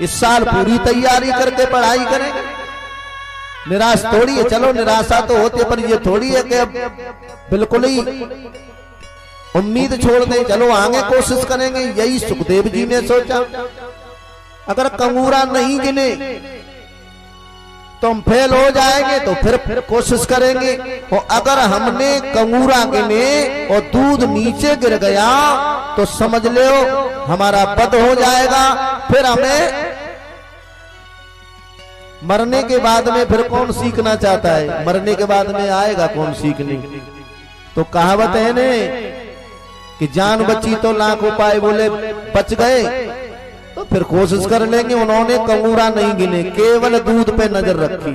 इस साल पूरी तैयारी करके पढ़ाई करेंगे। निराश थोड़ी है, चलो निराशा तो होती है, पर ये थोड़ी है कि अब बिल्कुल ही उम्मीद छोड़ दें, चलो आगे कोशिश करेंगे। यही सुखदेव जी ने सोचा। अगर कंगूरा नहीं गिने तो हम फेल हो जाएंगे, तो फिर कोशिश करेंगे। और अगर हमने कंगूरा गिने और दूध नीचे गिर गया तो समझ लो हमारा वध हो जाएगा। फिर हमें मरने के बाद में फिर कौन सीखना चाहता है? मरने के बाद में आएगा कौन सीखने? तो कहावत है ने कि जान बची तो लाख उपाय, बोले बच गए तो फिर कोशिश कर लेंगे। उन्होंने कंगूरा नहीं गिने, केवल दूध पे नजर रखी।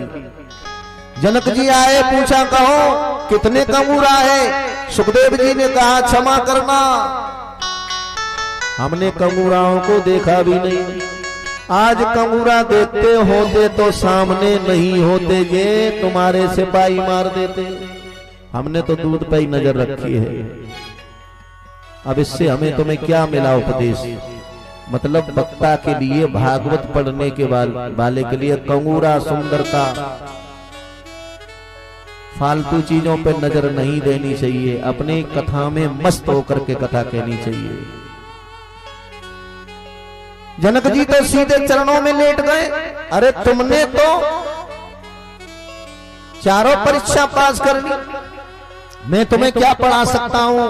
जनक जी आए, पूछा कहो कितने कंगूरा है? सुखदेव जी ने कहा क्षमा करना, हमने कंगूराओं को देखा भी नहीं। आज कंगूरा देखते होते तो सामने नहीं होते, ये तुम्हारे सिपाही मार देते। हमने तो दूध पे ही नजर रखी है। अब इससे हमें तुम्हें क्या मिला उपदेश? मतलब वक्ता के लिए, भागवत पढ़ने के वाले के लिए कंगूरा, सुंदरता, फालतू चीजों पर नजर नहीं देनी चाहिए। अपने कथा में मस्त होकर के कथा कहनी चाहिए। जनक जी तो सीधे चरणों में लेट गए। अरे तुमने तो चारों परीक्षा पास कर ली, मैं तुम्हें क्या पढ़ा सकता हूं?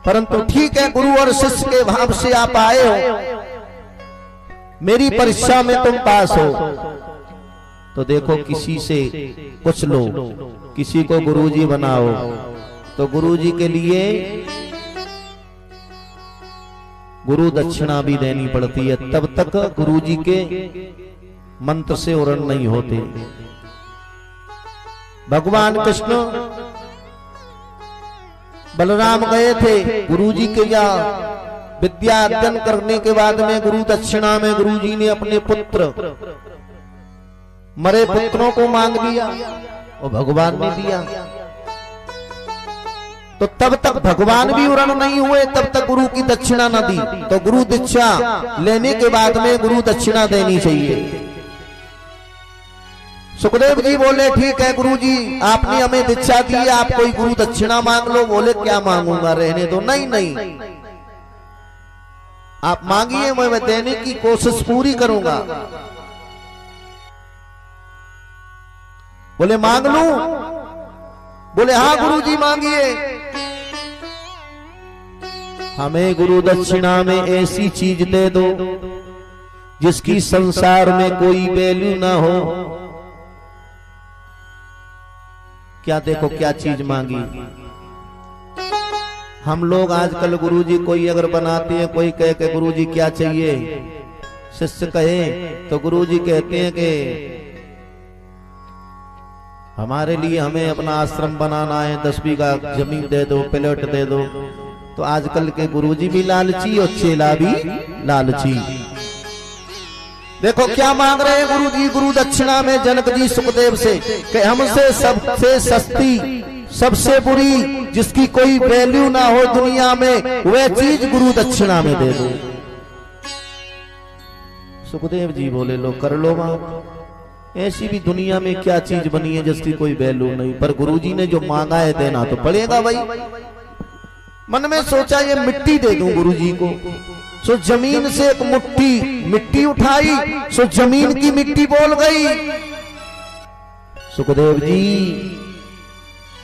परंतु ठीक है, गुरु और शिष्य के भाव से आप आए हो, मेरी परीक्षा में तुम पास हो। तो देखो किसी से कुछ लो, किसी को गुरुजी बनाओ, तो गुरुजी के लिए गुरु दक्षिणा भी देनी पड़ती है। तब तक गुरुजी के मंत्र से उरण नहीं होते। भगवान कृष्ण बलराम गए थे गुरुजी के यहाँ विद्या अध्ययन करने के बाद में गुरु दक्षिणा में गुरुजी ने अपने पुत्र, मरे पुत्रों को मांग लिया और भगवान ने दिया। तो तब तक भगवान भी उरण नहीं हुए, तब तक गुरु की दक्षिणा न दी। तो गुरु दीक्षा लेने के बाद में गुरु दक्षिणा देनी चाहिए। सुखदेव जी बोले ठीक है गुरुजी, आपने हमें दीक्षा दी, आप कोई गुरु दक्षिणा मांग लो। बोले क्या मांगूंगा, रहने दो। नहीं नहीं, आप मांगिए, मैं देने की कोशिश पूरी करूंगा। बोले मांग लूं? बोले हाँ गुरुजी मांगिए। हमें गुरु दक्षिणा में ऐसी चीज दे दो जिसकी संसार में कोई वैल्यू ना हो। क्या देखो क्या चीज मांगी। हम लोग आजकल गुरुजी कोई अगर बनाते हैं, कोई कहे कि गुरुजी क्या चाहिए, शिष्य कहे तो गुरुजी कहते हैं कि हमारे लिए हमें अपना आश्रम बनाना है, 10 बीघा जमीन दे दो, प्लॉट दे दो। तो आजकल के गुरुजी भी लालची और चेला भी लालची। देखो क्या मांग रहे हैं गुरुजी गुरु दक्षिणा में जनक जी सुखदेव से कि हमसे सबसे सस्ती, सबसे बुरी, जिसकी कोई वैल्यू ना हो दुनिया में, वह चीज गुरु दक्षिणा में दे दो। सुखदेव जी बोले लो कर लो मां, ऐसी भी दुनिया में क्या चीज बनी है जिसकी कोई वैल्यू नहीं, पर गुरुजी ने जो मांगा है देना तो पड़ेगा भाई। मन में सोचा ये मिट्टी दे दूं गुरुजी को। सो जमीन से एक मुट्ठी मिट्टी उठाई, सो जमीन की मिट्टी बोल गई। सुखदेव जी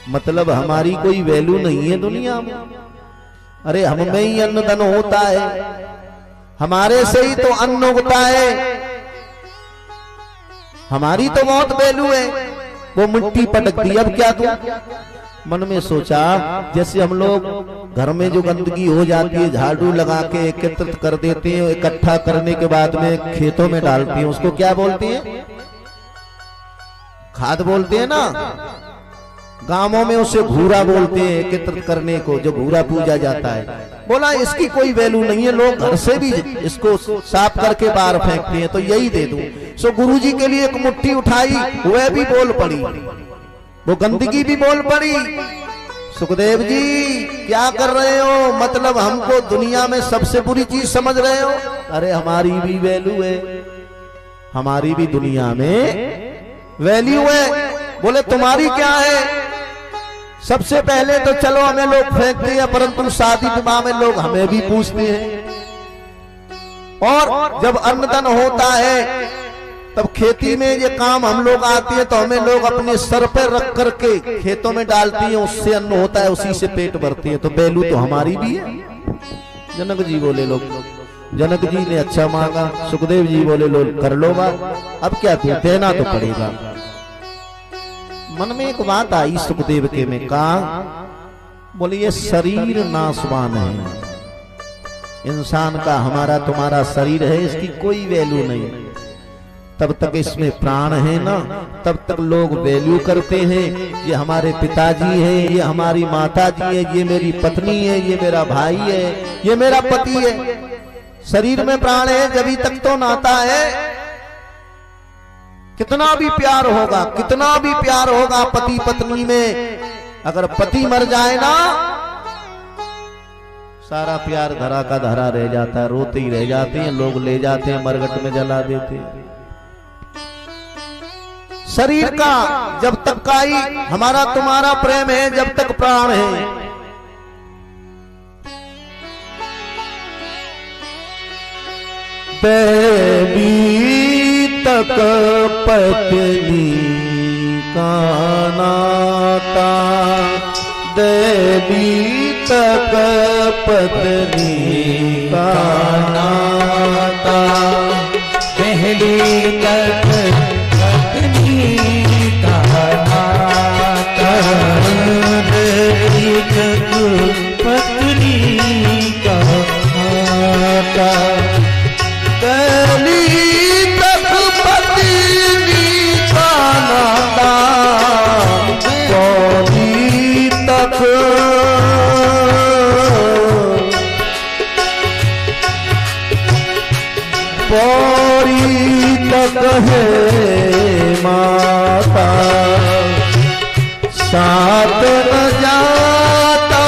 मतलब हमारी कोई वैल्यू नहीं है दुनिया में। अरे हम में ही अन्न धन होता है, हमारे से ही तो अन्न उगता है, हमारी तो बहुत वैल्यू है। वो मिट्टी पटक दी, अब क्या दूं? मन में सोचा जैसे हम लोग घर में जो गंदगी हो जाती है झाड़ू लगा के एकत्रित कर देते हैं, इकट्ठा करने के बाद में खेतों में डालते हैं, उसको क्या बोलते हैं? खाद बोलते हैं ना। गांवों में उसे घूरा बोलते हैं एकत्रित करने को, जो घूरा पूजा जाता है। बोला इसकी कोई वैल्यू नहीं है, लोग घर से भी इसको साफ करके बाहर फेंकते हैं, तो यही दे दूं। सो गुरुजी के लिए एक मुट्ठी उठाई, वह भी बोल पड़ी, वो गंदगी भी बोल पड़ी। सुखदेव जी क्या कर रहे हो? मतलब हमको दुनिया में सबसे बुरी चीज समझ रहे हो? अरे हमारी भी वैल्यू है, हमारी भी दुनिया में वैल्यू है। बोले तुम्हारी क्या है? सबसे पहले तो चलो हमें लोग फेंकते हैं, परंतु शादी विवाह में लोग हमें भी पूछते हैं। और जब अन्नदान होता है तब खेती में ये काम हम लोग आते हैं तो हमें लोग अपने सर पे रख करके खेतों में डालती हैं, उससे अन्न होता है, उसी से पेट भरती है। तो वैल्यू तो हमारी भी है। जनक जी बोले लोग, जनक जी ने अच्छा मांगा, सुखदेव जी बोले लो कर लो बात, अब क्या देना तो पड़ेगा। मन में एक बात आई सुखदेव के में, कहा बोले ये शरीर नाशवान है, इंसान का हमारा तुम्हारा शरीर है, इसकी कोई वैल्यू नहीं। तब तक इसमें प्राण है ना, तब तक लोग वैल्यू करते हैं। ये हमारे पिताजी है, ये हमारी माता जी है, ये मेरी पत्नी है, ये मेरा भाई है, ये मेरा पति है। शरीर में प्राण है जब तक तो नाता है। कितना भी प्यार होगा, कितना भी प्यार होगा पति पत्नी में, अगर पति मर जाए ना सारा प्यार धरा का धरा रह जाता है, रोते ही रह जाते हैं लोग, ले जाते हैं मरघट में जला देते हैं। शरीर का जब तक का ही हमारा तुम्हारा प्रेम है, जब तक प्राण है। देवी तक पत्नी का नाता, देवी तक पत्नी का नाता, पहली तक पत्नी का नाता, देवी तक पत्नी का नाता, पहली तक पत्नी का नाता, पौधी तक पौड़ी तक है माता, साथ न जाता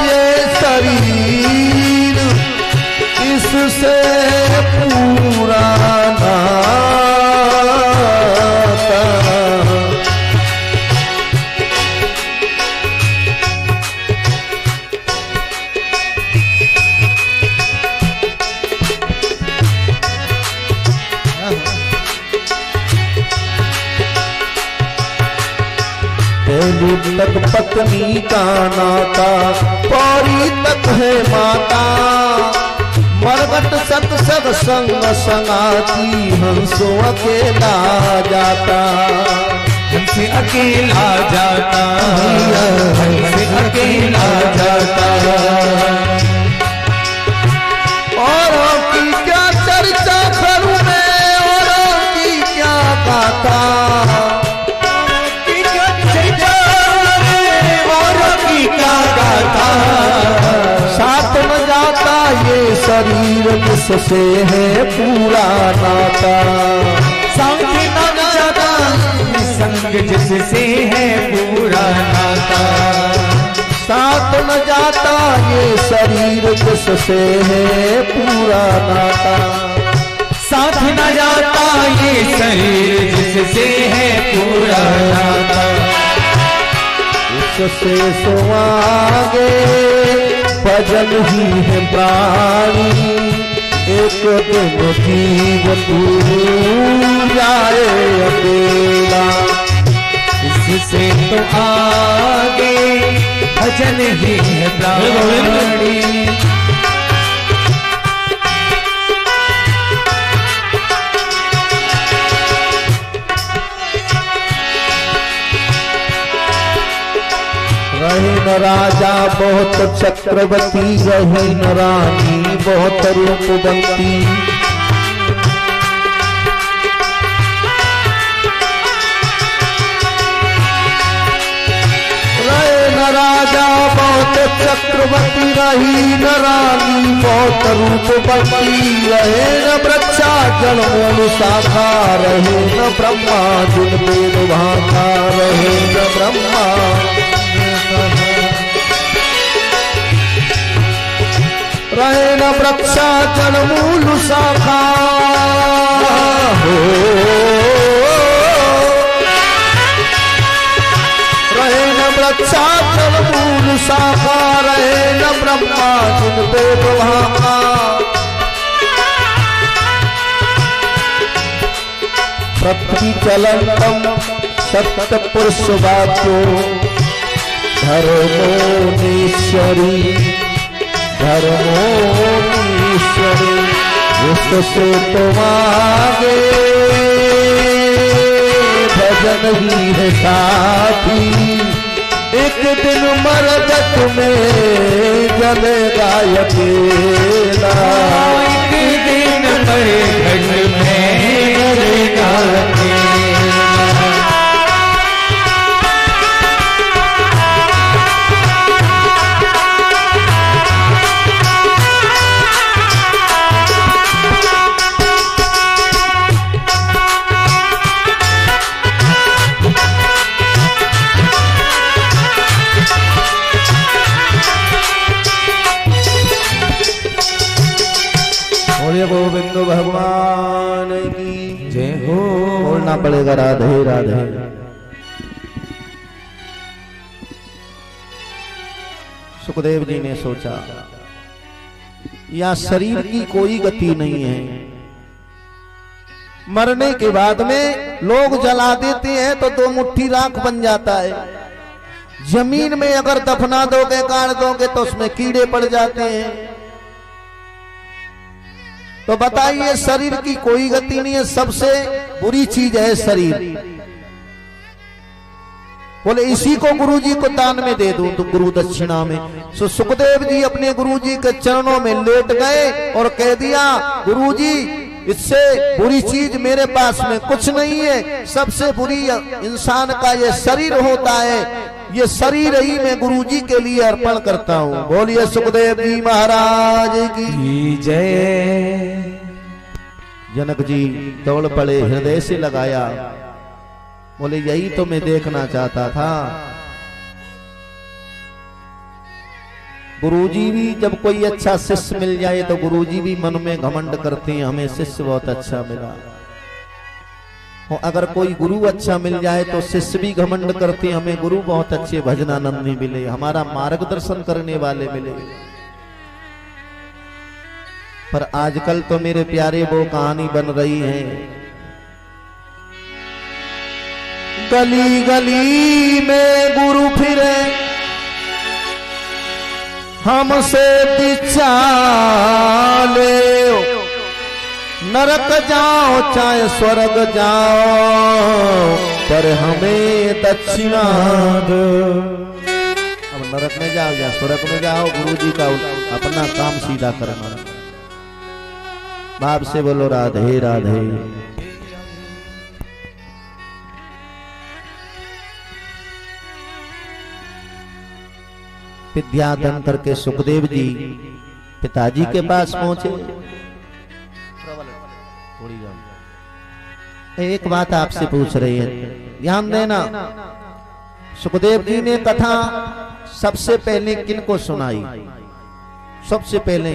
ये शरीर, इससे पूरा नाता। पहली तक पत्नी का नाता, पौड़ी तक है माता, मरघट सत्संग संग संगाती, हंसो अकेला जाता, हमसे अकेला जाता, हमसे अकेला जाता। औरों की क्या चर्चा करूं मैं, औरों की क्या गाथा, साथ न जाता ये शरीर, जिससे है पूरा नाता, साथ न जाता संग जिससे है पूरा नाता, साथ न जाता ये शरीर, जिससे है पूरा नाता, साथ न जाता ये शरीर, जिससे है पूरा नाता। इससे सुआगे भजन ही है प्राणी, एक दिन जीव तू जाए अकेला, इससे तो आगे भजन ही है प्राणी। रहे न राजा बहुत चक्रवर्ती, रहे न रानी बहुत रूपवंती, रहे न राजा बहुत चक्रवर्ती, रही न रानी बहुत रूपवंती, रहे न वृक्षा जल मूल शाखा, रहे न ब्रह्मा जिन वेद भाषा, रहे न ब्रह्मा रहे न वृक्षा जड़ मूल शाखा हो, रहे न वृक्षा जड़ मूल शाखा, रहे न ब्रह्मा जिन पे प्रभाका। पृथ्वी चलंतम सत्य पुरुष वाक्यो धर्मोनीश्वरी धर्मोनीश्वरी, उससे तो मांगे भजन ही है साथी, एक दिन मरगत में जलेगा अकेला, एक दिन मरगत में जलेगा अकेला। गोविंद भगवान की जय हो। बोलना पड़ेगा राधे राधे। सुखदेव जी ने सोचा या शरीर की कोई गति नहीं है, मरने के बाद में लोग जला देते हैं तो 2 मुट्ठी राख बन जाता है, जमीन में अगर दफना दोगे गाड़ दोगे तो उसमें कीड़े पड़ जाते हैं। तो बताइए शरीर की कोई गति नहीं है, सबसे बुरी चीज है शरीर। बोले इसी को गुरुजी को दान में दे दूं तो गुरु दक्षिणा में। सो सुखदेव जी अपने गुरुजी के चरणों में लेट गए और कह दिया गुरुजी इससे बुरी चीज मेरे पास में कुछ नहीं है, सबसे बुरी इंसान का ये शरीर होता है, ये शरीर ही मैं गुरुजी के लिए अर्पण करता हूँ। बोलिए सुखदेव जी महाराज की जय। जनक जी दौड़ पड़े, हृदय से लगाया, बोले यही तो मैं देखना चाहता था। गुरुजी भी जब कोई अच्छा शिष्य मिल जाए तो गुरुजी भी मन में घमंड करते हैं हमें शिष्य बहुत अच्छा मिला, और अगर कोई गुरु अच्छा मिल जाए तो शिष्य भी घमंड करते हैं हमें गुरु बहुत अच्छे भजनानंदी मिले, हमारा मार्गदर्शन करने वाले मिले। पर आजकल तो मेरे प्यारे वो कहानी बन रही है, गली गली में गुरु फिरे हमसे बिचाले, नरक जाओ चाहे स्वर्ग जाओ पर हमें दक्षिणा दो। अब नरक में जाओ या स्वर्ग में जाओ, गुरु जी का अपना काम सीधा करना। बाप से बोलो राधे राधे। विद्याधन करके सुखदेव जी पिताजी के पास पहुंचे। एक बात आपसे पूछ रही है, ध्यान देना। सुखदेव जी ने कथा सबसे पहले किनको सुनाई? सबसे पहले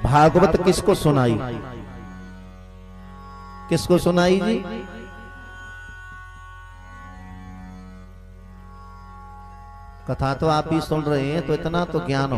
भागवत किसको सुनाई? किसको सुनाई जी? कथा तो आप ही सुन रहे हैं तो इतना तो ज्ञान